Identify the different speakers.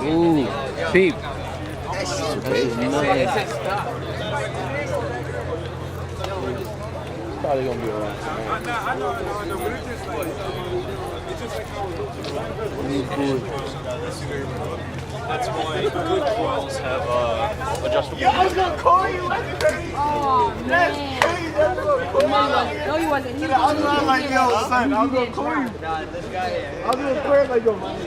Speaker 1: Ooh, peep.
Speaker 2: That's
Speaker 1: Nice. Probably gonna be around.
Speaker 3: That's why good clothes have adjustable.
Speaker 2: I was gonna call you.
Speaker 4: Oh, man. No, he wasn't. He
Speaker 2: I was
Speaker 4: was
Speaker 2: like, yo, son, I was gonna call you.
Speaker 4: Nah, this guy.
Speaker 2: I was gonna call you like, yo, man.